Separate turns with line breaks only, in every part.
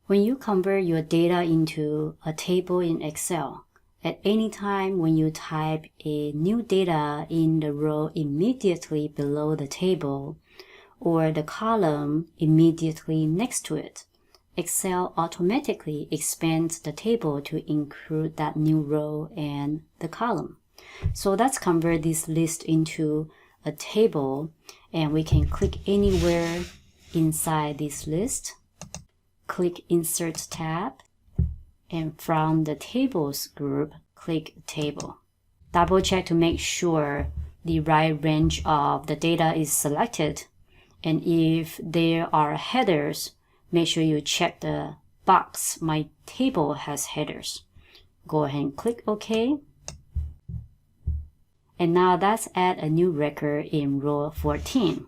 When you convert your data into a table in Excel, at any time when you type a new data in the row immediately below the table or the column immediately next to it, Excel automatically expands the table to include that new row and the column. So let's convert this list into a table, and we can click anywhere inside this list. Click Insert tab, and from the Tables group, click Table. Double check to make sure the right range of the data is selected, and if there are headers, make sure you check the box My Table Has Headers. Go ahead and click OK. And now let's add a new record in row 14.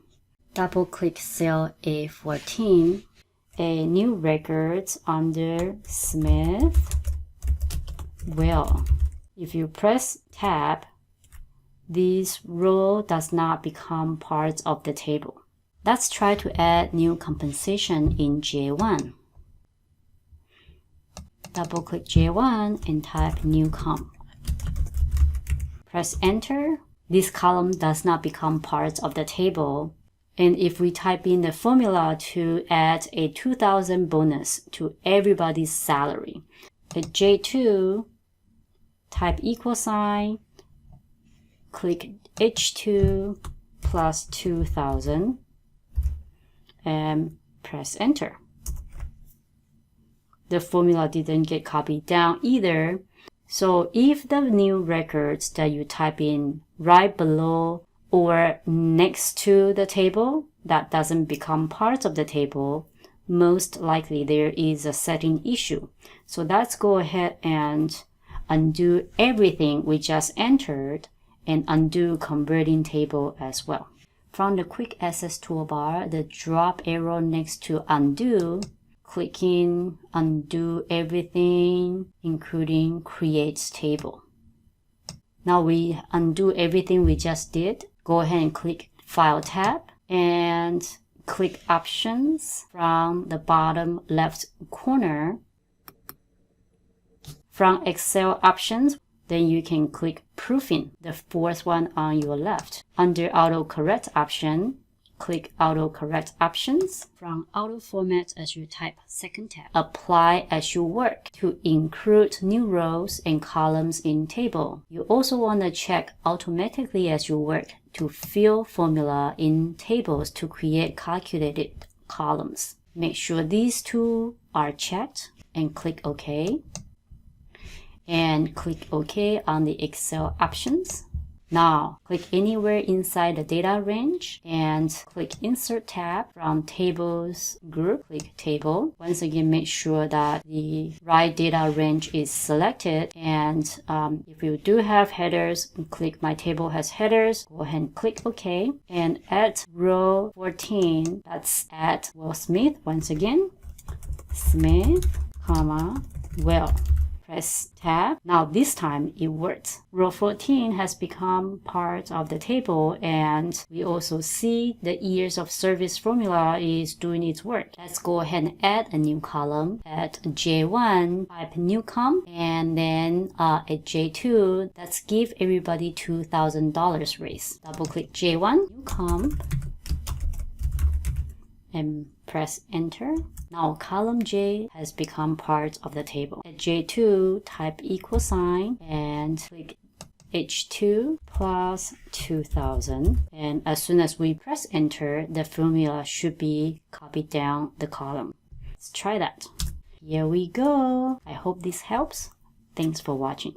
Double click cell A14. A new record under Smith Will. If you press tab, this row does not become part of the table. Let's try to add new compensation in J1. Double click J1 and type new comp. Press enter. This column does not become part of the table. And if we type in the formula to add a 2,000 bonus to everybody's salary, at J2, type equal sign, click H2 plus 2,000, and press enter. The formula didn't get copied down either. So if the new records that you type in right below or next to the table that doesn't become part of the table, most likely there is a setting issue. So let's go ahead and undo everything we just entered and undo converting table as well. From the Quick Access toolbar, the drop arrow next to undo, click in undo everything, including create table. Now we undo everything we just did. Go ahead and click File tab and click Options from the bottom left corner. From Excel Options, then you can click Proofing, the fourth one on your left. Under Auto Correct option, click Auto Correct Options. From Auto Format as you type, second tab. Apply as you work to include new rows and columns in table. You also want to check Automatically as you work to fill formula in tables to create calculated columns. Make sure these two are checked and click OK. And click OK on the Excel options. Now, click anywhere inside the data range and click Insert tab from Tables group. Click Table. Once again, make sure that the right data range is selected. And if you do have headers, click My Table Has Headers. Go ahead and click OK. And at row 14, let's add Will Smith. Once again, Smith, comma, Will. Press tab. Now this time it worked. Row 14 has become part of the table, and we also see the years of service formula is doing its work. Let's go ahead and add a new column. At J1, type new comp, and then at J2, let's give everybody $2,000 raise. Double click J1, new comp, and press enter. Now column J has become part of the table. At J2, type equal sign and click H2 plus 2,000. And as soon as we press enter, the formula should be copied down the column. Let's try that. Here we go. I hope this helps. Thanks for watching.